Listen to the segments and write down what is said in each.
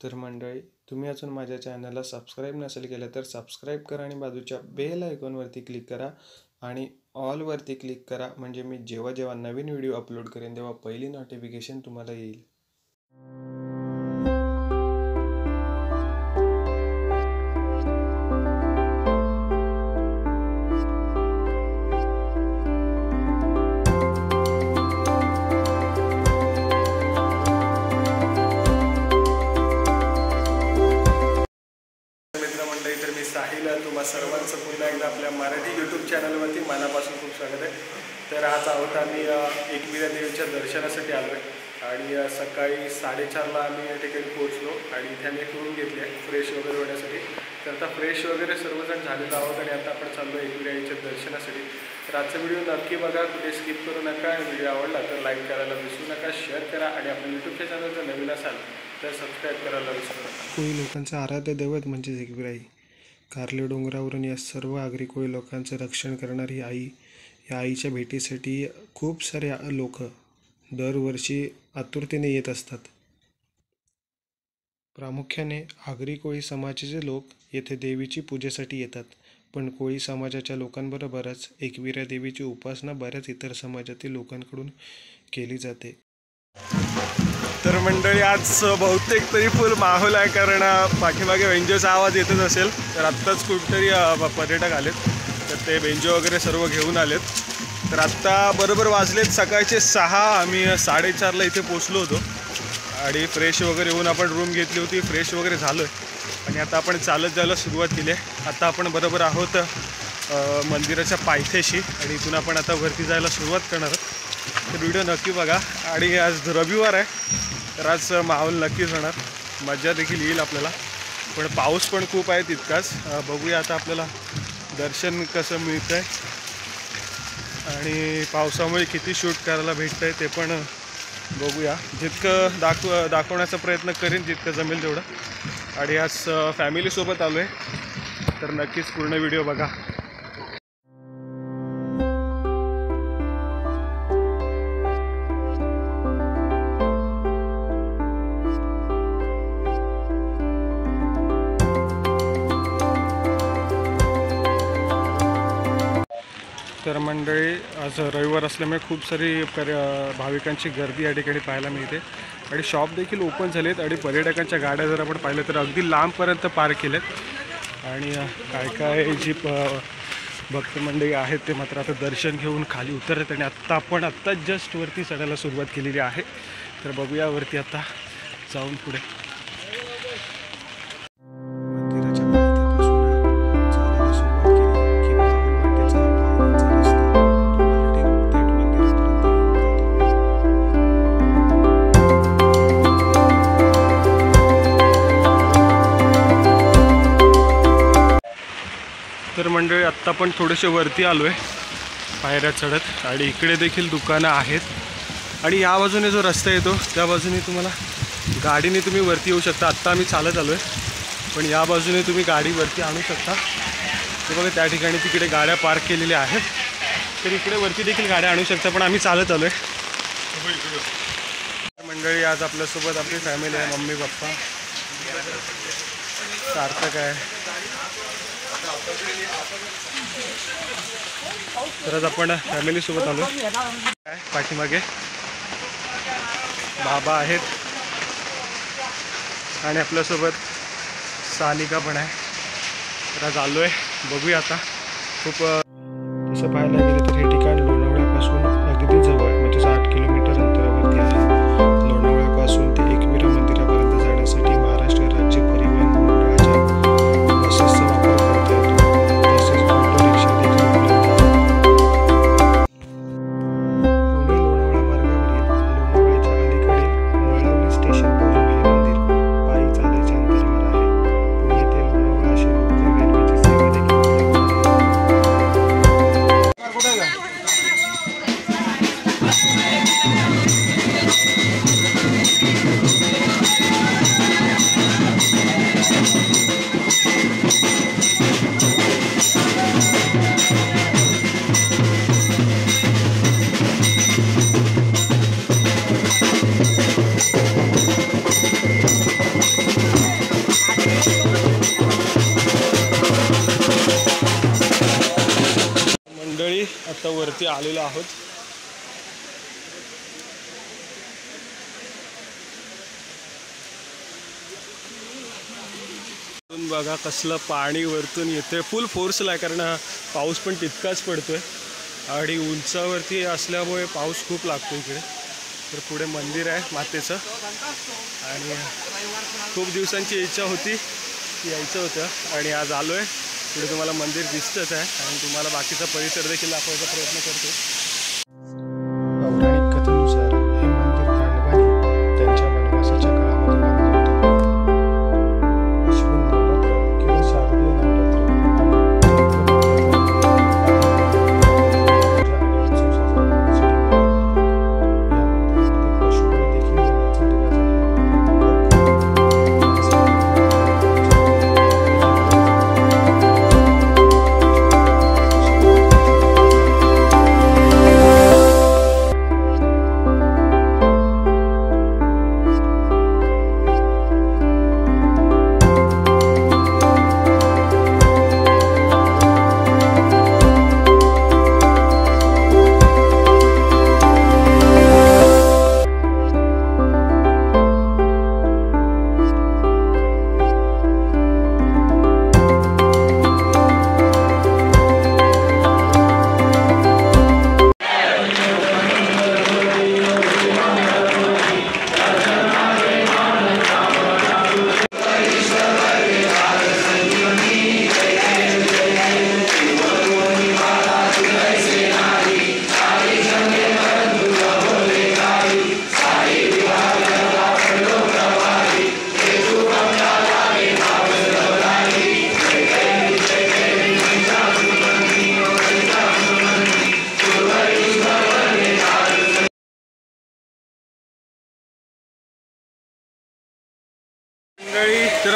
तर मंडळी, तुम्ही अजून माझ्या चॅनलला सबस्क्राईब नसेल केलं तर सबस्क्राईब करा आणि बाजूच्या बेल आयकॉनवरती क्लिक करा आणि ऑलवरती क्लिक करा, म्हणजे मी जेव्हा जेव्हा नवीन व्हिडिओ अपलोड करेन तेव्हा पहिली नोटिफिकेशन तुम्हाला येईल. तर मी साहिल, तुम्हा सर्वांचं पुन्हा एकदा आपल्या मराठी यूट्यूब चॅनलवरती मनापासून खूप स्वागत आहे. तर आज आहोत आम्ही एकविरा देवीच्या दर्शनासाठी आलो आहे आणि सकाळी 4:30ला आम्ही या ठिकाणी पोहोचलो आणि इथे आम्ही एक रूम घेतली आहे फ्रेश वगैरे होण्यासाठी. तर आता फ्रेश वगैरे सर्वजण झालेलो आहोत आणि आता आपण चाललो एकविरा देवीच्या दर्शनासाठी. तर आजचा व्हिडिओ नक्की बघा, कुठे स्किप करू नका. व्हिडिओ आवडला तर लाईक करायला विसरू नका, शेअर करा आणि आपल्या यूट्यूबच्या चॅनल जर नवीन असाल तर सबस्क्राईब करायला विसरू नका. कोळी लोकांचं आराध्य दैवत म्हणजे एकविराई. कारले डोंगरावरून या सर्व आगरी कोळी लोकांचं रक्षण करणारी आई, या आईच्या भेटीसाठी खूप सारे लोक दरवर्षी आतुरतेने येत असतात. प्रामुख्याने आगरी कोळी समाजाचे लोक येथे देवीची पूजेसाठी येतात, पण कोळी समाजाच्या लोकांबरोबरच एकविरा देवीची उपासना बऱ्याच इतर समाजातील लोकांकडून केली जाते. तर मंडळी, आज बहुतेक तरी फुल माहोल आहे, कारण पाठीमागे बेंजोचा आवाज येतच असेल. तर आत्ताच कुठेतरी पर्यटक आलेत, तर ते बेंजो वगैरे सर्व घेऊन आलेत. तर आत्ता बरोबर वाजलेत सकाळचे 6. आम्ही 4:30ला इथे पोचलो होतो आणि फ्रेश वगैरे होऊन आपण रूम घेतली होती, फ्रेश वगैरे झालो आहे आणि आता आपण चालत जायला सुरुवात केली आहे. आता आपण बरोबर आहोत मंदिराच्या पायथ्याशी आणि इथून आपण आता वरती जायला सुरुवात करणार आहोत. तर व्हिडिओ नक्की बघा. आणि आज रविवार आहे, तर आज माहोल नक्कीच होणार, मजा देखील येईल आपल्याला. पण पाऊस पण खूप आहे तितकाच. बघूया आता आपल्याला दर्शन कसं मिळतं आहे आणि पावसामुळे किती शूट करायला भेटतं आहे ते पण बघूया. जितकं दाखवण्याचा प्रयत्न करीन जितकं जमेल तेवढं. आणि आज फॅमिलीसोबत आलो आहे, तर नक्कीच पूर्ण व्हिडिओ बघा. तर मंडळी, आज रविवार असल्यामुळे खूप सारी भाविकांची गर्दी या ठिकाणी पाहायला मिळते आणि शॉप देखील ओपन झालेत आणि पर्यटकांच्या गाड्या जर आपण पाहिलं तर अगदी लांबपर्यंत पार्क केलेत. आणि काय काय जी भक्त मंडळी आहेत ते मात्र आता दर्शन घेऊन खाली उतरत आणि आत्ता जस्ट वरती चढायला सुरुवात केलेली आहे. तर बघूया वरती आता जाऊन पुढे. तर मंडळी, आत्ता पण थोडेसे वरती आलो आहे पायऱ्या चढत आणि इकडे देखील दुकानं आहेत आणि या बाजूने जो रस्ता येतो त्या बाजूने तुम्हाला गाडीने तुम्ही वरती येऊ शकता. आत्ता आम्ही चालत आलो आहे, पण या बाजूने तुम्ही गाडी वरती आणू शकता. ते बघा त्या ठिकाणी तिकडे गाड्या पार्क केलेल्या आहेत, तर इकडे वरती देखील गाड्या आणू शकता, पण आम्ही चालत आलो आहे. मंडळी, आज आपल्यासोबत आपली फॅमिली आहे, मम्मी पप्पा, सार्थक आहे. तर आज आपण फॅमिलीसोबत आलो. पाठीमागे बाबा आहेत आणि आपल्यासोबत सानिका पण आहे. तर आज आलो आहे, बघूया आता. खूप तसं पाहायला गेलं तर हे ठिकाण लोणावळ्यापासून अगदी जवळ, म्हणजे 60 किलोमीटर अंतरावरती आहे. लोणावळ्यापासून ते एकविरा मंदिरापर्यंत जाण्यासाठी महाराष्ट्र राज्य परिवहन मंडळाच्या बसेसचा वापर करता येतो. तसेच ऑटो रिक्षा देखील उपलब्ध आहे. पुणे लोणावळा मार्गावरील लोणावळ्याच्या अलीकडील मळवली स्टेशनपासून हे मंदिर पायी चालायच्या अंतरावर आहे. पुणे ते लोणावळा अशी लोकल रेल्वेची सेवा देखील उपलब्ध आहे. आता वरती आलेलो आहोत. बघा कसलं पाणी वरतून येतंय, फुल फोर्सला आहे, कारण पाऊस पण तितकाच पडतोय आणि उंचावरती असल्यामुळे पाऊस खूप लागतो इकडे. तर पुढे मंदिर आहे मातेचं आणि खूप दिवसांची इच्छा होती की यायचं होतं आणि आज आलो आहे. पुढे तुम्हाला मंदिर दिसतंच आहे आणि तुम्हाला बाकीचा परिसर देखील दाखवायचा प्रयत्न करतो. पौराणिक कथेनुसार हे मंदिर पांडवांनी त्यांच्या वनवासाच्या काळामध्ये बांधलं होतं. अश्विन नवरात्र किंवा शारदीय नवरात्र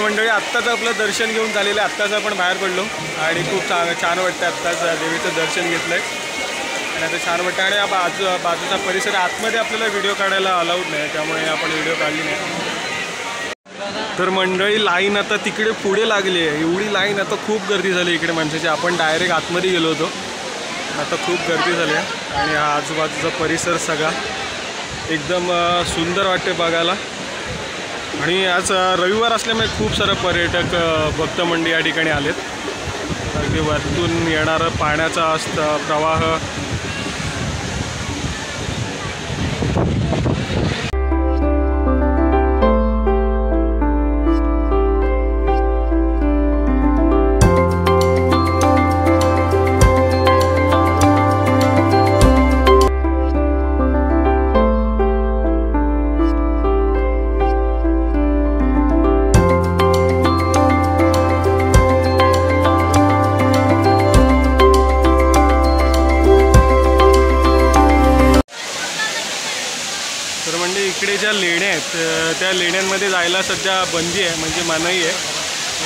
मंडळी आत्ताच आपलं दर्शन घेऊन झालेलं आहे. आत्ताच आपण बाहेर पडलो आणि खूप छान वाटतं. आत्ताच देवीचं दर्शन घेतलं आहे आणि आता छान वाटतं. आणि बाजूचा परिसर आतमध्ये आपल्याला व्हिडिओ काढायला अलाउड नाही, त्यामुळे आपण व्हिडिओ काढली नाही. तर मंडळी लाईन आता तिकडे पुढे लागली आहे. एवढी लाईन, आता खूप गर्दी झाली इकडे माणसाची. आपण डायरेक्ट आतमध्ये गेलो होतो, आता खूप गर्दी झाली आहे. आणि हा आजूबाजूचा परिसर सगळा एकदम सुंदर वाटते बघायला. आणि आज रविवार असल्यामुळे खूप सारे पर्यटक भक्तमंडळी या ठिकाणी आलेत. अगदी वरतून येणारं पाण्याचा प्रवाह इकडे ज्या लेण्या आहेत त्या लेण्यांमध्ये जायला सध्या बंदी आहे, म्हणजे मनाई आहे.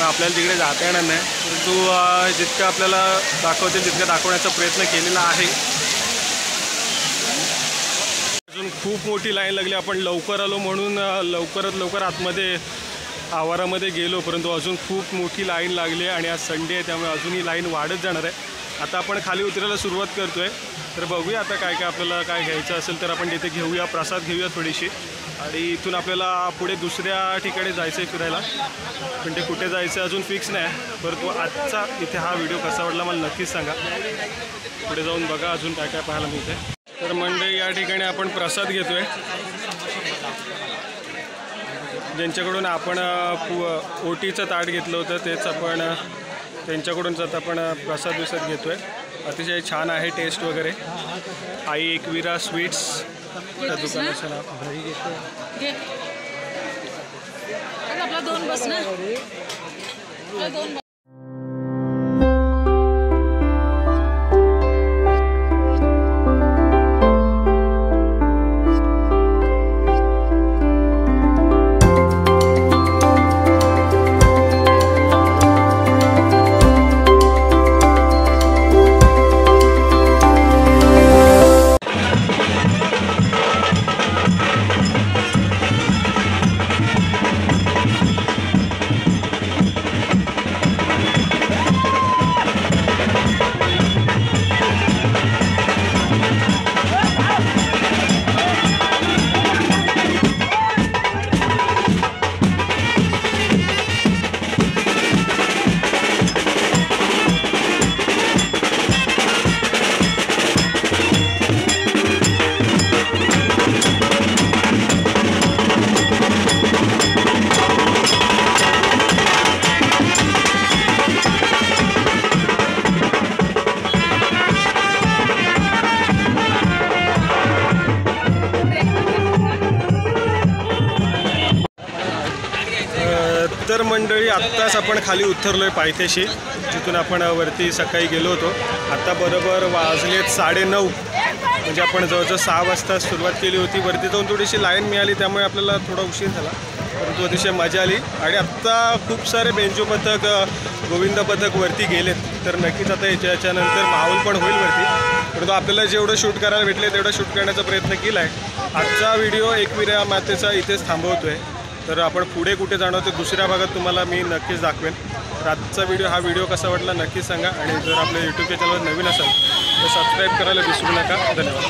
आपल्याला तिकडे जाता येणार नाही. परंतु जितकं आपल्याला दाखवतील तितकं दाखवण्याचा प्रयत्न केलेला आहे. अजून खूप मोठी लाईन लागली. आपण लवकर आलो म्हणून लवकरात लवकर आतमध्ये आवारामध्ये गेलो, परंतु अजून खूप मोठी लाईन लागली आहे आणि आज संडे आहे, त्यामुळे अजून ही लाईन वाढत जाणार आहे. आता आपण खाली उतरायला सुरुवात करतो आहे. तर बघूया आता काय काय आपल्याला काय घ्यायचं असेल तर आपण तिथे घेऊया, प्रसाद घेऊया थोडीशी. आणि इथून आपल्याला पुढे दुसऱ्या ठिकाणी जायचं आहे फिरायला, पण ते कुठे जायचं अजून फिक्स नाही. परंतु आजचा इथे हा व्हिडिओ कसा वाटला मला नक्कीच सांगा. पुढे जाऊन बघा अजून काय काय पाहायला मिळते. तर मंडळी या ठिकाणी आपण प्रसाद घेतो आहे. ज्यांच्याकडून आपण ओटीचं ताट घेतलं होतं तेच आपण त्यांच्याकडूनच आता आपण प्रसाद विसाद घेतो आहे. अतिशय छान आहे टेस्ट वगैरे. आई एकविरा स्वीट्स त्या दुकानाचं नाव. आपला 2 बस ना. तर मंडळी आत्ताच आपण खाली उतरलो आहे पायथ्याशी, जिथून आपण वरती सकाळी गेलो होतो. आता बरोबर वाजलेत 9:30, म्हणजे आपण जवळजवळ 6 वाजता सुरुवात केली होती. वरती जाऊन थोडीशी लाईन मिळाली, त्यामुळे आपल्याला थोडा उशीर झाला, परंतु अतिशय मजा आली. आणि आत्ता खूप सारे बेंजो पथक, गोविंद पथक वरती गेलेत, तर नक्कीच आता याच्यानंतर माहोल पण होईल वरती. परंतु आपल्याला जेवढं शूट करायला भेटले तेवढं शूट करण्याचा प्रयत्न केला आहे. आजचा व्हिडिओ एकविरा मातेचा इथेच थांबवतो आहे. तर आपण पुढे कुठे जाणार ते दुसऱ्या भागात तुम्हाला मी नक्कीच दाखवेन. तर आजचा हा व्हिडिओ कसा वाटला नक्कीच सांगा. आणि जर आपल्या यूट्यूबच्या चॅनलवर नवीन असाल तर सबस्क्राईब करायला विसरू नका. धन्यवाद.